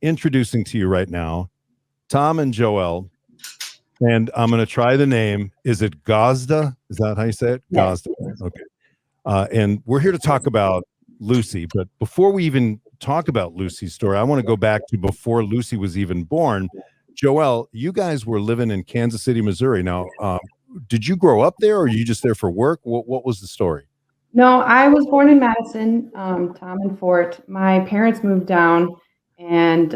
introducing to you right now Tom and Joelle, and I'm going to try the name. Is it Gazda? Is that how you say it? Yes. Gazda. Okay. And we're here to talk about Lucy. But before we even talk about Lucy's story, I want to go back to before Lucy was even born. Joelle, you guys were living in Kansas City, Missouri. Now, did you grow up there, or are you just there for work? What was the story? No, I was born in Madison, Tom and Fort. My parents moved down, and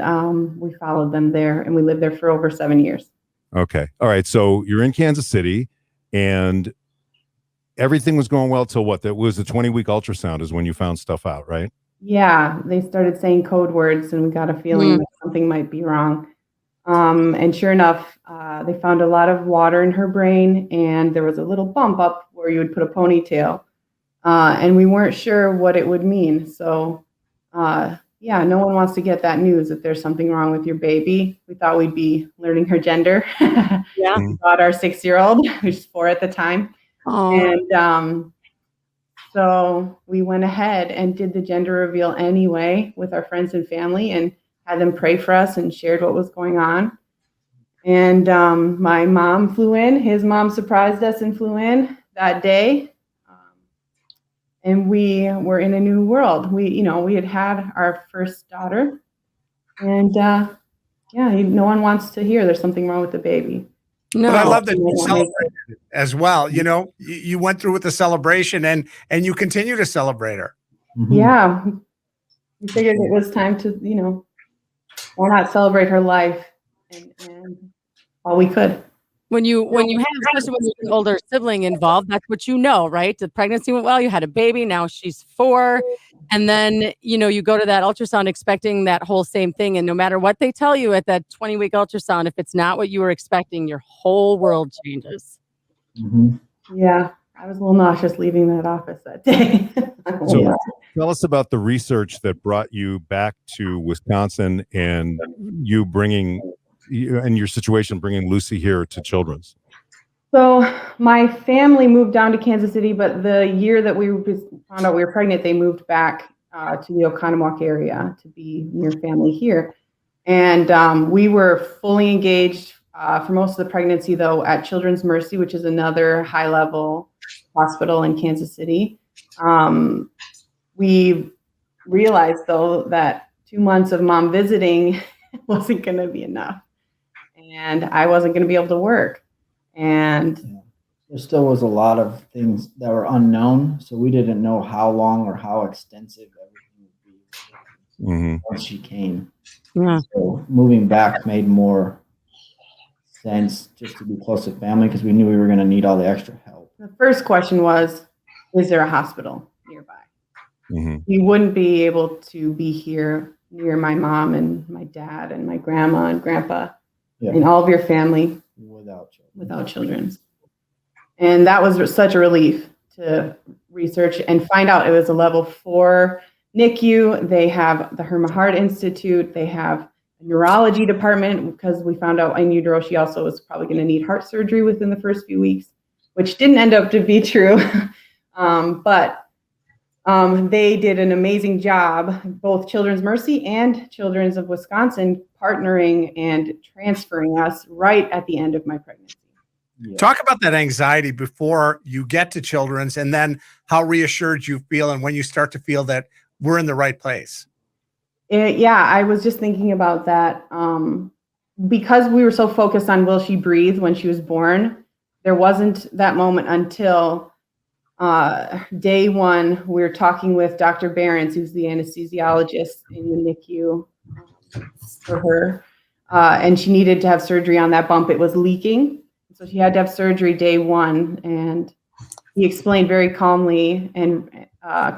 we followed them there, and we lived there for over 7 years. Okay. All right. So you're in Kansas City, and everything was going well till what? That was the 20-week ultrasound is when you found stuff out, right? Yeah, they started saying code words, and we got a feeling that something might be wrong. And sure enough, they found a lot of water in her brain, and there was a little bump up where you would put a ponytail. And we weren't sure what it would mean. So, yeah, no one wants to get that news if there's something wrong with your baby. We thought we'd be learning her gender. Yeah. We got our 6-year-old, who's 4 at the time. And so we went ahead and did the gender reveal anyway with our friends and family and had them pray for us and shared what was going on. And my mom flew in. His mom surprised us and flew in that day. And we were in a new world. We had our first daughter, and no one wants to hear there's something wrong with the baby. No. But I love that you celebrated it as well. You know, you went through with the celebration, and you continue to celebrate her. Mm-hmm. Yeah, we figured it was time to, why not celebrate her life and all we could. When you have, especially when there's an older sibling involved, that's what you know, right? The pregnancy went well, you had a baby, now she's 4. And then, you go to that ultrasound expecting that whole same thing. And no matter what they tell you at that 20-week ultrasound, if it's not what you were expecting, your whole world changes. Mm-hmm. Yeah, I was a little nauseous leaving that office that day. So tell us about the research that brought you back to Wisconsin and you and your situation bringing Lucy here to Children's. So my family moved down to Kansas City, but the year that we found out we were pregnant, they moved back to the Accunet area to be near family here. And we were fully engaged for most of the pregnancy, though, at Children's Mercy, which is another high-level hospital in Kansas City. We realized, though, that 2 months of mom visiting wasn't going to be enough. And I wasn't going to be able to work. And there still was a lot of things that were unknown. So we didn't know how long or how extensive everything would be once she came. Yeah. So moving back made more sense just to be close to family because we knew we were going to need all the extra help. The first question was, is there a hospital nearby? Mm-hmm. We wouldn't be able to be here near my mom and my dad and my grandma and grandpa. Yeah. And all of your family without children. And that was such a relief to research and find out it was a level 4 NICU. They have the Herma Heart Institute. They have a neurology department because we found out in utero she also was probably going to need heart surgery within the first few weeks, which didn't end up to be true. But they did an amazing job, both Children's Mercy and Children's of Wisconsin, partnering and transferring us right at the end of my pregnancy. Yeah. Talk about that anxiety before you get to Children's and then how reassured you feel and when you start to feel that we're in the right place. I was just thinking about that. Because we were so focused on will she breathe when she was born, there wasn't that moment until day 1, we were talking with Dr. Behrens, who's the anesthesiologist in the NICU for her, and she needed to have surgery on that bump. It was leaking, so she had to have surgery day 1, and he explained very calmly and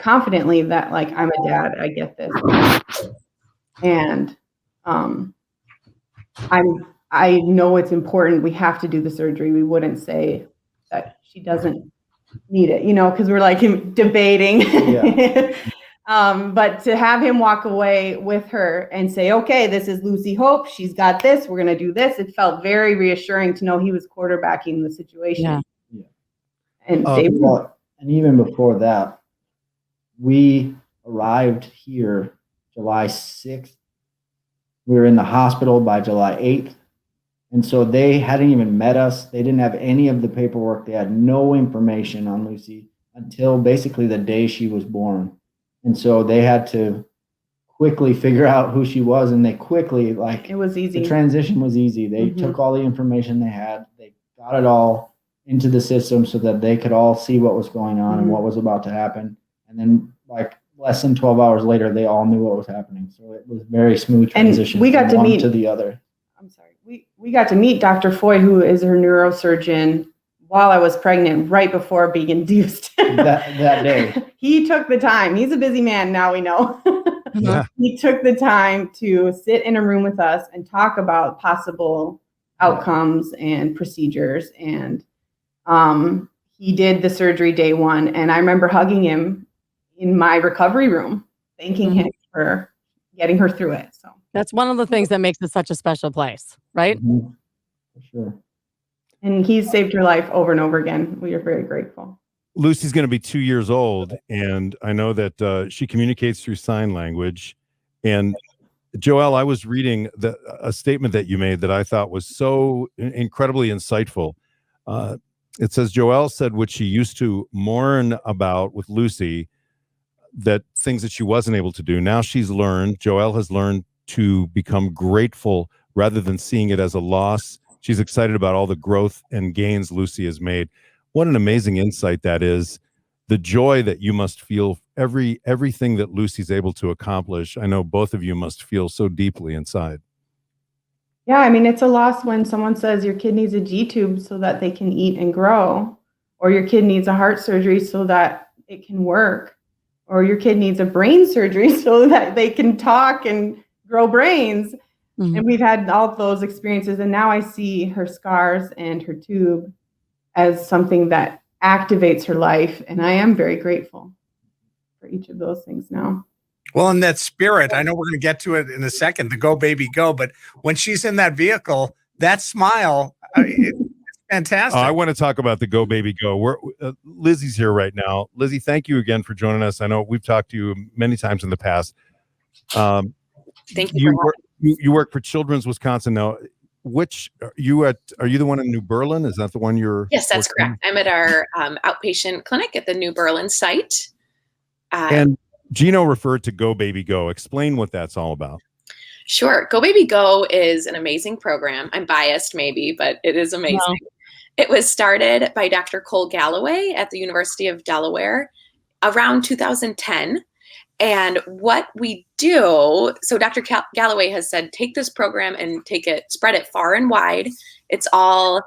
confidently that, like, I'm a dad, I get this, and I know it's important. We have to do the surgery. We wouldn't say that she doesn't need it, because we're like debating. Yeah. But to have him walk away with her and say, okay, this is Lucy Hope. She's got this. We're going to do this. It felt very reassuring to know he was quarterbacking the situation. Yeah. And and even before that, we arrived here July 6th. We were in the hospital by July 8th. And so they hadn't even met us. They didn't have any of the paperwork. They had no information on Lucy until basically the day she was born. And so they had to quickly figure out who she was. And they quickly, It was easy. the transition was easy. They took all the information they had. They got it all into the system so that they could all see what was going on and what was about to happen. And then like less than 12 hours later, they all knew what was happening. So it was very smooth transition. And we got from to one meet to the other. I'm sorry. We got to meet Dr. Foy, who is her neurosurgeon, while I was pregnant, right before being induced. that day. He took the time. He's a busy man, now we know. Yeah. He took the time to sit in a room with us and talk about possible outcomes and procedures. And he did the surgery day one. And I remember hugging him in my recovery room, thanking him for getting her through it. So That's one of the things that makes it such a special place, right? For sure. and he's saved her life over and over again. We are very grateful. Lucy's going to be 2 years old, and I know that she communicates through sign language. And Joelle, I was reading a statement that you made that I thought was so incredibly insightful. It says, Joelle said what she used to mourn about with Lucy, that things that she wasn't able to do. Now Joelle has learned to become grateful rather than seeing it as a loss. She's excited about all the growth and gains Lucy has made. What an amazing insight that is. The joy that you must feel everything that Lucy's able to accomplish. I know both of you must feel so deeply inside. Yeah, I mean, it's a loss when someone says your kid needs a G-tube so that they can eat and grow, or your kid needs a heart surgery so that it can work, or your kid needs a brain surgery so that they can talk and grow brains. Mm-hmm. And we've had all of those experiences. And now I see her scars and her tube as something that activates her life. And I am very grateful for each of those things now. Well, in that spirit, I know we're going to get to it in a second, the go baby go, but when she's in that vehicle, that smile, it's fantastic. I want to talk about the go baby go. Lizzie's here right now. Lizzie, thank you again for joining us. I know we've talked to you many times in the past. Thank you. You work for Children's Wisconsin now. Are you the one in New Berlin? Is that the one you're? Yes, that's correct. I'm at our outpatient clinic at the New Berlin site. And Gino referred to Go Baby Go. Explain what that's all about. Sure. Go Baby Go is an amazing program. I'm biased maybe, but it is amazing. Wow. It was started by Dr. Cole Galloway at the University of Delaware around 2010. And what we do, so Dr. Galloway has said, take this program and spread it far and wide. It's all,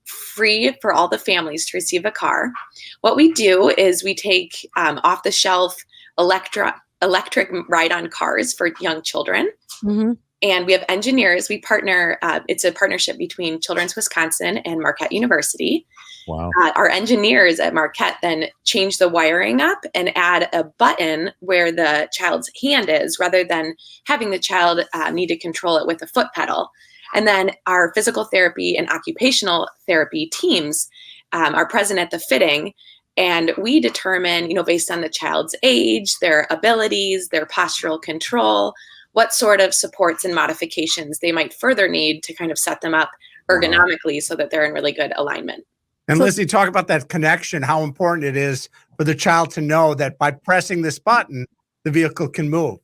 free for all the families to receive a car. What we do is we take off the shelf electric ride-on cars for young children. Mm-hmm. And we have engineers. We partner. It's a partnership between Children's Wisconsin and Marquette University. Wow. Our engineers at Marquette then change the wiring up and add a button where the child's hand is, rather than having the child need to control it with a foot pedal. And then our physical therapy and occupational therapy teams are present at the fitting. And we determine, based on the child's age, their abilities, their postural control, what sort of supports and modifications they might further need to kind of set them up ergonomically so that they're in really good alignment. And Lizzie, talk about that connection, how important it is for the child to know that by pressing this button, the vehicle can move.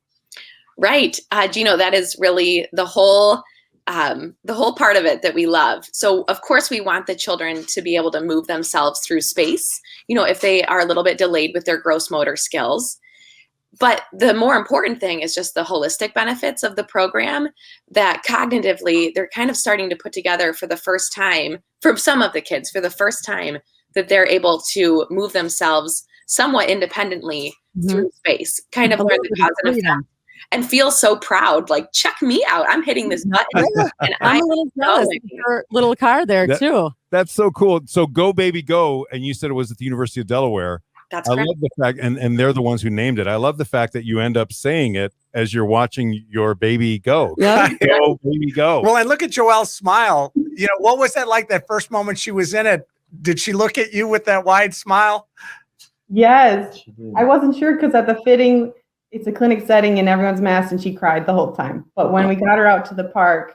Right. Gino, that is really the whole part of it that we love. So of course we want the children to be able to move themselves through space, if they are a little bit delayed with their gross motor skills. But the more important thing is just the holistic benefits of the program, that cognitively they're kind of starting to put together for the first time, for some of the kids, for the first time, that they're able to move themselves somewhat independently through space, kind of learn the cause and effect, and feel so proud, like, check me out, I'm hitting this button. And I'm a little jealous of your little car there too. That's so cool. So Go Baby Go, and you said it was at the University of Delaware. That's I love the fact, and they're the ones who named it. I love the fact that you end up saying it as you're watching your baby go. Yeah. Go, baby, go. Well, and look at Joelle's smile. What was that like that first moment she was in it? Did she look at you with that wide smile? Yes. I wasn't sure because at the fitting, it's a clinic setting and everyone's masked, and she cried the whole time. But when we got her out to the park,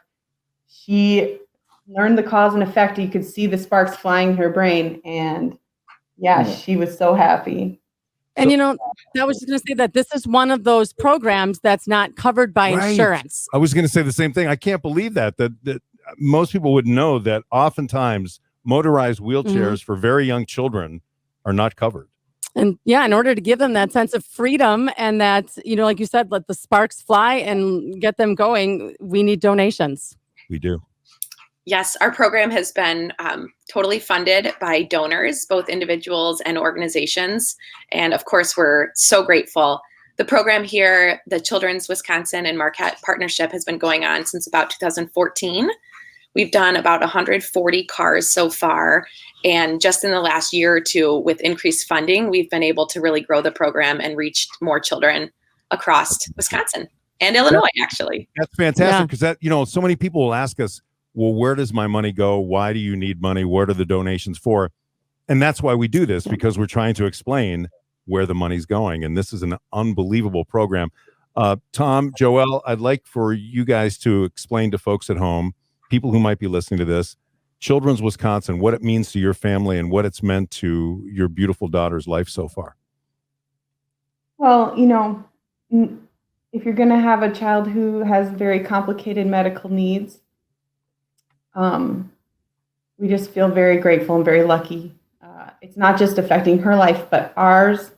she learned the cause and effect. You could see the sparks flying in her brain, and she was so happy. And I was just going to say that this is one of those programs that's not covered by insurance. I was going to say the same thing. I can't believe that most people would know that oftentimes motorized wheelchairs for very young children are not covered. And in order to give them that sense of freedom and that, like you said, let the sparks fly and get them going, we need donations. We do. Yes, our program has been totally funded by donors, both individuals and organizations. And of course, we're so grateful. The program here, the Children's Wisconsin and Marquette partnership, has been going on since about 2014. We've done about 140 cars so far. And just in the last year or two, with increased funding, we've been able to really grow the program and reach more children across Wisconsin and Illinois, actually. That's fantastic, because so many people will ask us, well, where does my money go? Why do you need money? What are the donations for? And that's why we do this, because we're trying to explain where the money's going. And this is an unbelievable program. Tom, Joelle, I'd like for you guys to explain to folks at home, people who might be listening to this, Children's Wisconsin, what it means to your family and what it's meant to your beautiful daughter's life so far. Well, if you're going to have a child who has very complicated medical needs, we just feel very grateful and very lucky. It's not just affecting her life, but ours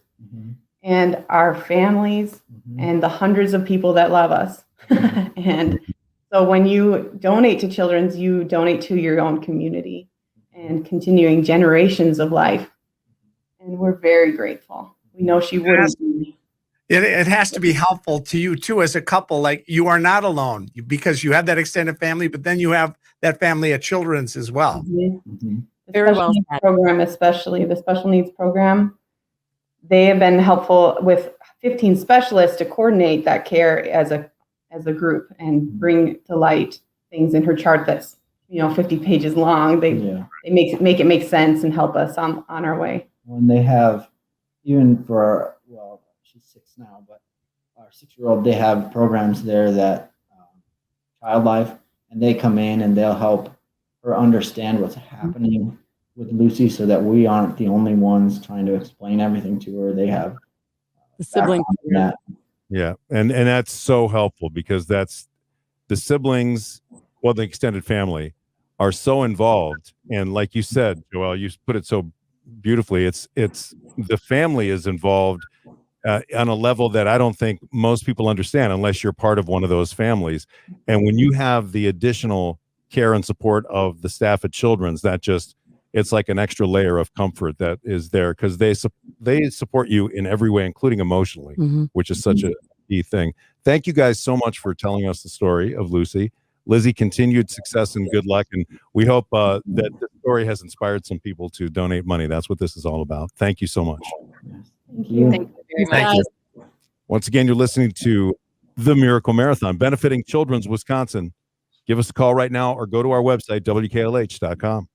and our families and the hundreds of people that love us. And so when you donate to Children's, you donate to your own community and continuing generations of life. And we're very grateful. We know she wouldn't be. It has to be helpful to you too as a couple. Like, you are not alone because you have that extended family, but then you have that family at Children's as well. Very well said. Program, especially the special needs program, they have been helpful with 15 specialists to coordinate that care as a group and bring to light things in her chart that's 50 pages long. They make it make sense and help us on our way. When they have, even for she's 6 now, but our 6-year-old, they have programs there that Child Life, and they come in and they'll help her understand what's happening with Lucy, so that we aren't the only ones trying to explain everything to her. They have the sibling. Yeah, and that's so helpful, because that's the siblings, the extended family are so involved. And like you said, Joelle, you put it so beautifully. It's the family is involved on a level that I don't think most people understand unless you're part of one of those families. And when you have the additional care and support of the staff at Children's, it's like an extra layer of comfort that is there, because they support you in every way, including emotionally, which is such a key thing. Thank you guys so much for telling us the story of Lucy. Lizzie, continued success and good luck. And we hope that the story has inspired some people to donate money. That's what this is all about. Thank you so much. Thank you. Thank you very much. Once again, you're listening to The Miracle Marathon, benefiting Children's Wisconsin. Give us a call right now or go to our website, WKLH.com.